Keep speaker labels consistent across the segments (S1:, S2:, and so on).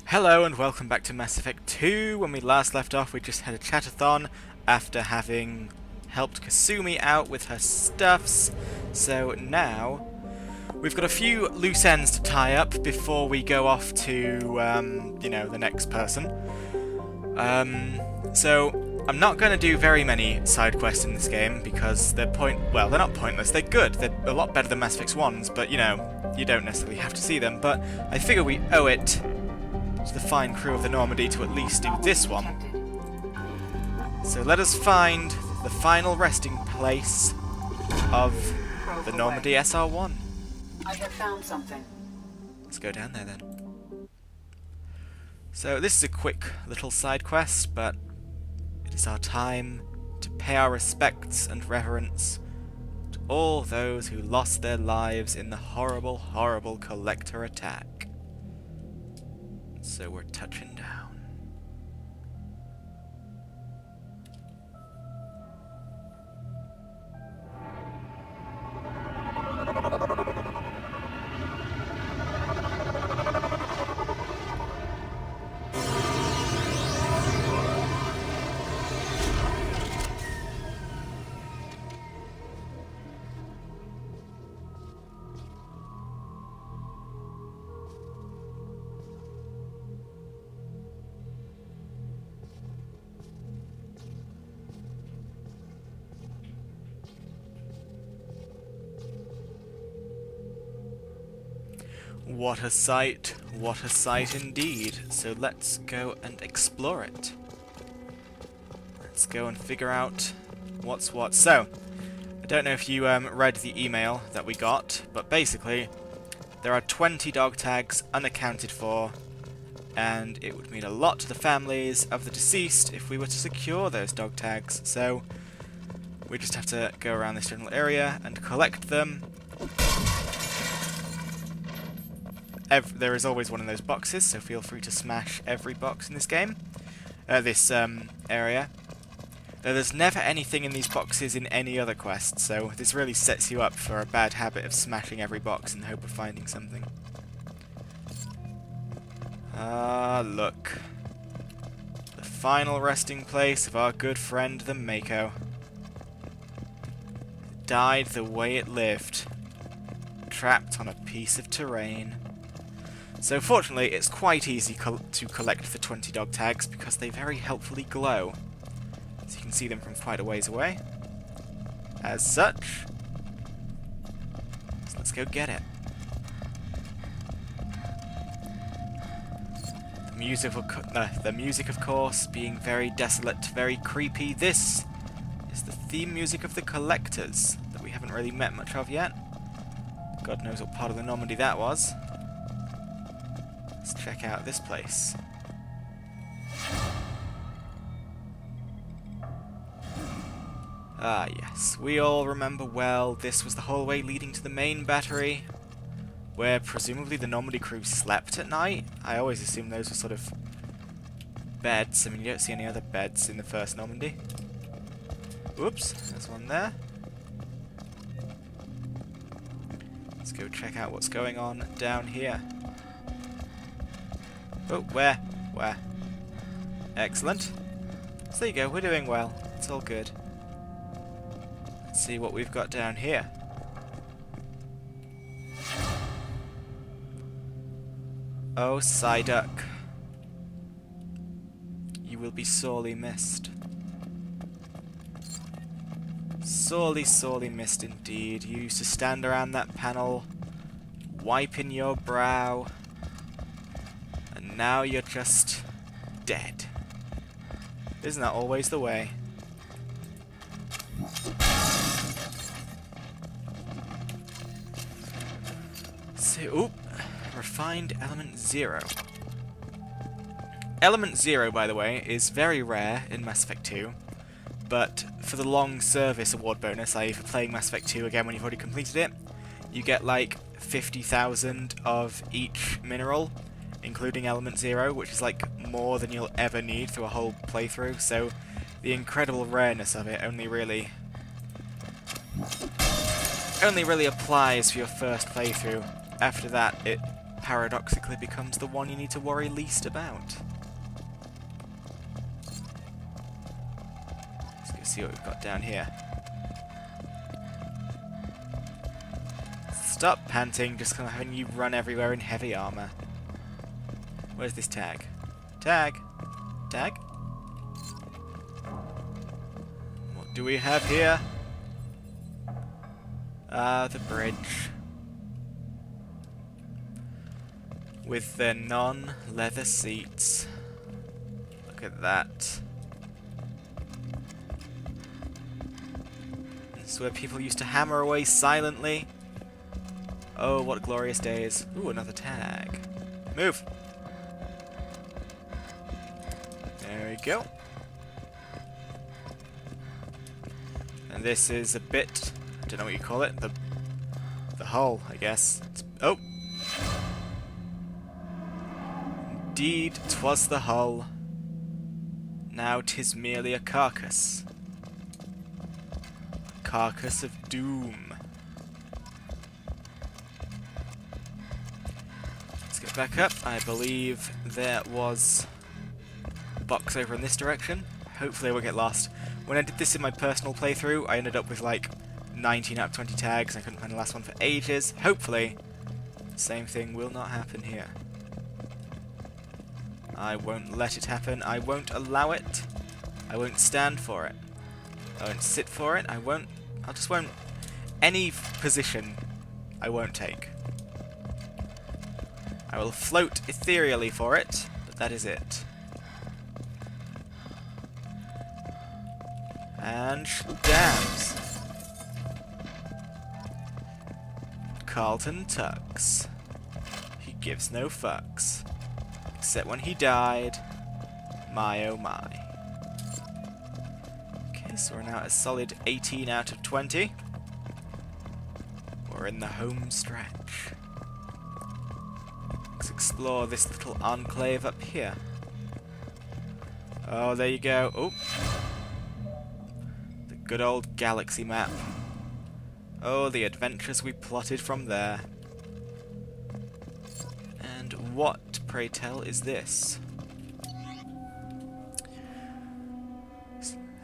S1: Hello and welcome back to Mass Effect 2. When we last left off, we just had a chatathon after having helped Kasumi out with her stuffs. So now, we've got a few loose ends to tie up before we go off to, the next person. So, I'm not going to do very many side quests in this game because they're they're not pointless, they're good. They're a lot better than Mass Effect's ones, but you don't necessarily have to see them. But I figure we owe it to the fine crew of the Normandy to at least do this one. So let us find the final resting place of the Normandy SR-1.
S2: I have found something.
S1: Let's go down there then. So this is a quick little side quest, but it is our time to pay our respects and reverence to all those who lost their lives in the horrible, horrible Collector attack. So we're touching down. What a sight indeed. So let's go and explore it. Let's go and figure out what's what. So, I don't know if you read the email that we got, but basically, there are 20 dog tags unaccounted for, and it would mean a lot to the families of the deceased if we were to secure those dog tags. So, we just have to go around this general area and collect them. There is always one in those boxes, so feel free to smash every box in this game, this area. Though there's never anything in these boxes in any other quest, so this really sets you up for a bad habit of smashing every box in the hope of finding something. Ah, look. The final resting place of our good friend the Mako. It died the way it lived, trapped on a piece of terrain. So fortunately, it's quite easy to collect the 20 dog tags because they very helpfully glow. So you can see them from quite a ways away. As such. So let's go get it. The music, of course, being very desolate, very creepy. This is the theme music of the Collectors that we haven't really met much of yet. God knows what part of the Normandy that was. Let's check out this place. Ah yes, we all remember well, this was the hallway leading to the main battery, where presumably the Normandy crew slept at night. I always assumed those were sort of beds. I mean, you don't see any other beds in the first Normandy. Whoops, there's one there. Let's go check out what's going on down here. Oh, where? Where? Excellent. So there you go, we're doing well. It's all good. Let's see what we've got down here. Oh, Psyduck. You will be sorely missed. Sorely, sorely missed indeed. You used to stand around that panel, wiping your brow. Now you're just dead. Isn't that always the way? So, oop, refined element 0. Element 0, by the way, is very rare in Mass Effect 2, but for the long service award bonus, i.e. for playing Mass Effect 2 again when you've already completed it, you get like 50,000 of each mineral, including element 0, which is like more than you'll ever need through a whole playthrough, so the incredible rareness of it only really applies for your first playthrough. After that, it paradoxically becomes the one you need to worry least about. Let's go see what we've got down here. Stop panting, just kind of having you run everywhere in heavy armor. Where's this tag? Tag! Tag? What do we have here? The bridge. With their non-leather seats. Look at that. This is where people used to hammer away silently. Oh, what glorious days. Ooh, another tag. Move! There we go. And this is a bit... I don't know what you call it. The hull, I guess. Oh! Indeed, 'twas the hull. Now 'tis merely a carcass. A carcass of doom. Let's get back up. I believe there was a box over in this direction. Hopefully I won't get lost. When I did this in my personal playthrough, I ended up with like 19 out of 20 tags. I couldn't find the last one for ages. Hopefully, the same thing will not happen here. I won't let it happen. I won't allow it. I won't stand for it. I won't sit for it. I just won't... Any position, I won't take. I will float ethereally for it, but that is it. And dams. Carlton Tucks. He gives no fucks. Except when he died. My oh my. Okay, so we're now at a solid 18 out of 20. We're in the home stretch. Let's explore this little enclave up here. Oh, there you go. Oh. The good old galaxy map. Oh, the adventures we plotted from there. And what, pray tell, is this?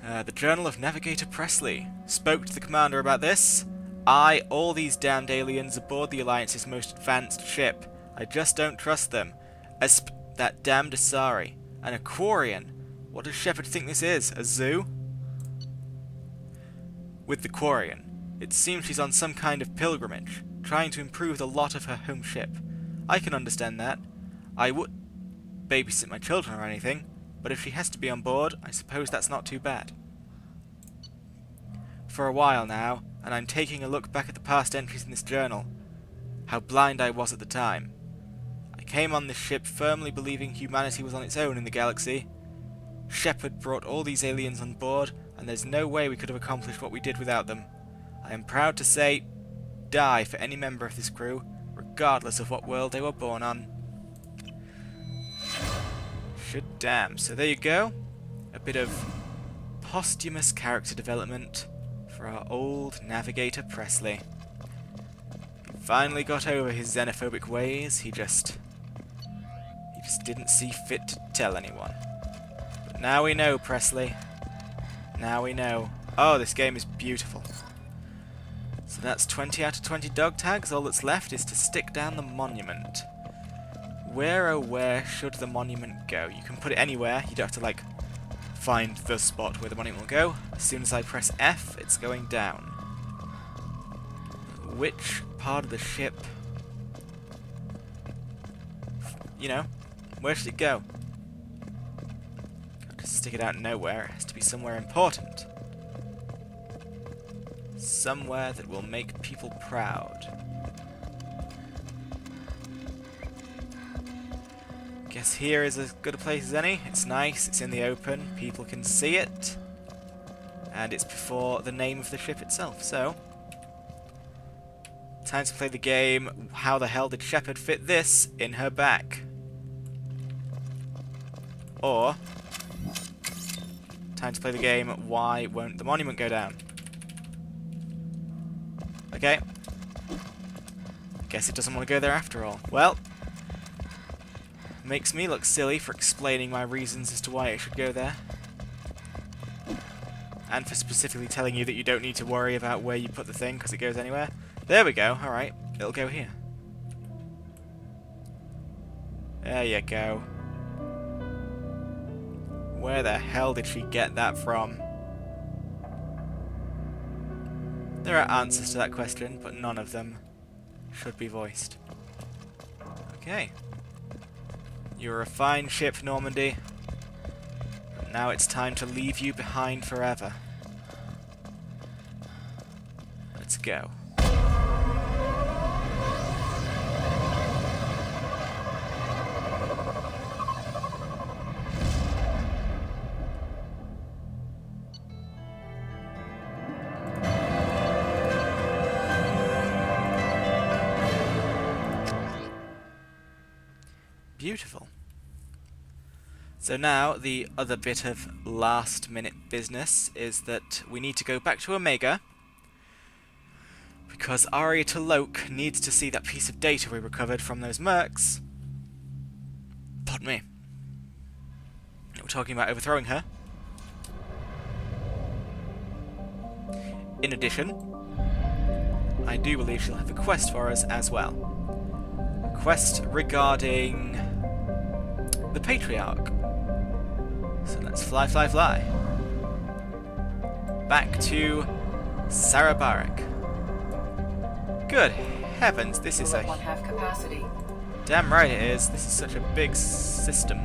S1: The Journal of Navigator Presley. Spoke to the commander about this. All these damned aliens aboard the Alliance's most advanced ship. I just don't trust them. That damned Asari. An Aquarian. What does Shepard think this is? A zoo? With the Quarian. It seems she's on some kind of pilgrimage, trying to improve the lot of her home ship. I can understand that. I would babysit my children or anything, but if she has to be on board, I suppose that's not too bad. For a while now, and I'm taking a look back at the past entries in this journal. How blind I was at the time. I came on this ship firmly believing humanity was on its own in the galaxy. Shepard brought all these aliens on board, and there's no way we could have accomplished what we did without them. I am proud to say, die for any member of this crew, regardless of what world they were born on. Should damn. So there you go. A bit of posthumous character development for our old Navigator Presley. He finally got over his xenophobic ways. He just didn't see fit to tell anyone. But now we know, Presley. Now we know. Oh, this game is beautiful. So that's 20 out of 20 dog tags. All that's left is to stick down the monument. Where, oh where should the monument go? You can put it anywhere. You don't have to, like, find the spot where the monument will go. As soon as I press F, it's going down. Which part of the ship... You know, where should it go? Can't just stick it out nowhere. It has to be somewhere important. Somewhere that will make people proud. Guess here is as good a place as any. It's nice, it's in the open, people can see it. And it's before the name of the ship itself, so... Time to play the game, how the hell did Shepard fit this in her back? Or... Time to play the game, why won't the monument go down? Okay. Guess it doesn't want to go there after all. Well, Makes me look silly for explaining my reasons as to why it should go there. And for specifically telling you that you don't need to worry about where you put the thing, because it goes anywhere. There we go, alright. It'll go here. There you go. Where the hell did she get that from? There are answers to that question, but none of them should be voiced. Okay. You're a fine ship, Normandy. But now it's time to leave you behind forever. Let's go. Beautiful. So now the other bit of last minute business is that we need to go back to Omega because Aria T'Loak needs to see that piece of data we recovered from those mercs. Pardon me. We're talking about overthrowing her. In addition, I do believe she'll have a quest for us as well. A quest regarding the Patriarch. So let's fly, fly, fly. Back to Sarabarak. Good heavens, this is a...
S2: half capacity.
S1: Damn right it is. This is such a big system.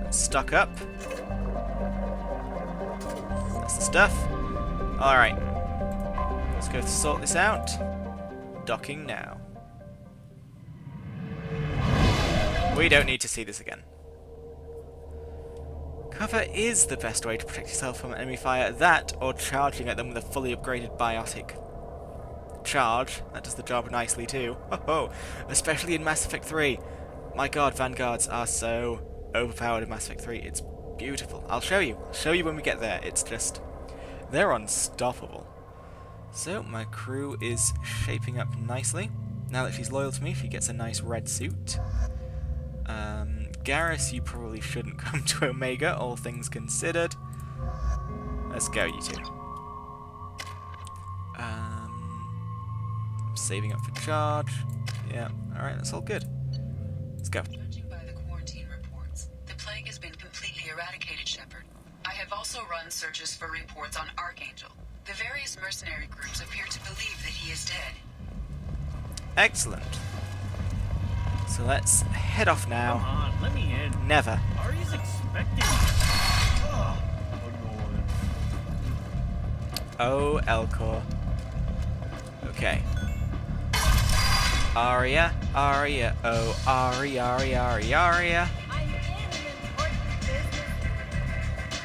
S1: Let's stock up. That's the stuff. Alright. Let's go sort this out. Docking now. We don't need to see this again. Cover is the best way to protect yourself from enemy fire. That, or charging at them with a fully upgraded biotic charge. That does the job nicely too. Oh, especially in Mass Effect 3. My god, Vanguards are so overpowered in Mass Effect 3. It's beautiful. I'll show you. I'll show you when we get there. It's just... they're unstoppable. So, my crew is shaping up nicely. Now that she's loyal to me, she gets a nice red suit. Garrus, you probably shouldn't come to Omega, all things considered. Let's go, you two. Saving up for charge. Yeah, alright, that's all good. Let's go.
S2: Judging by the quarantine reports, the plague has been completely eradicated, Shepard. I have also run searches for reports on Archangel. The various mercenary groups appear to believe that he is dead.
S1: Excellent. So let's head off now.
S3: Come on, let me in.
S1: Never.
S3: Ari's expecting me.
S1: Oh, Elcor. Okay. Aria, Aria, oh, Aria, Aria, Aria, Aria.
S4: I'm in an important business.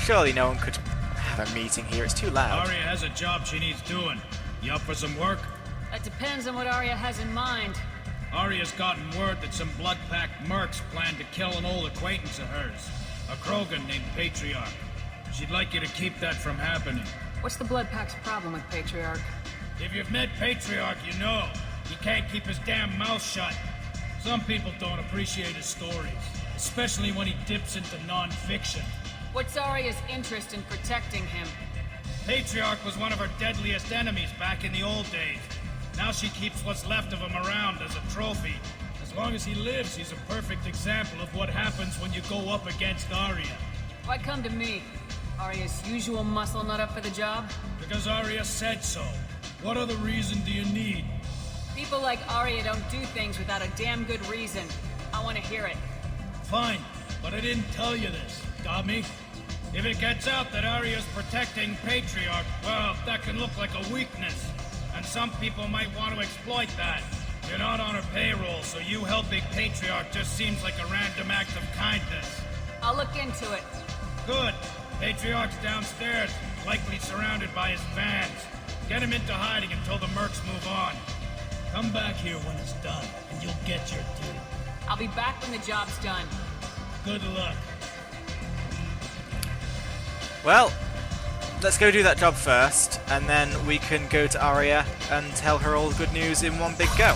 S1: Surely no one could have a meeting here, it's too loud.
S5: Aria has a job she needs doing. You up for some work?
S4: That depends on what Arya has in mind.
S5: Aria's gotten word that some blood-packed mercs plan to kill an old acquaintance of hers, a Krogan named Patriarch. She'd like you to keep that from happening.
S4: What's the Blood Pack's problem with Patriarch?
S5: If you've met Patriarch, you know. He can't keep his damn mouth shut. Some people don't appreciate his stories, especially when he dips into non-fiction.
S4: What's Arya's interest in protecting him?
S5: Patriarch was one of her deadliest enemies back in the old days. Now she keeps what's left of him around as a trophy. As long as he lives, he's a perfect example of what happens when you go up against Arya.
S4: Why come to me? Arya's usual muscle not up for the job?
S5: Because Arya said so. What other reason do you need?
S4: People like Arya don't do things without a damn good reason. I want to hear it.
S5: Fine, but I didn't tell you this. Got me? If it gets out that Arya's protecting Patriarch, well, that can look like a weakness. And some people might want to exploit that. You're not on her payroll, so you helping Patriarch just seems like a random act of kindness.
S4: I'll look into it.
S5: Good. Patriarch's downstairs, likely surrounded by his fans. Get him into hiding until the mercs move on. Come back here when it's done, and you'll get your due.
S4: I'll be back when the job's done.
S5: Good luck.
S1: Well, let's go do that job first, and then we can go to Aria and tell her all the good news in one big go.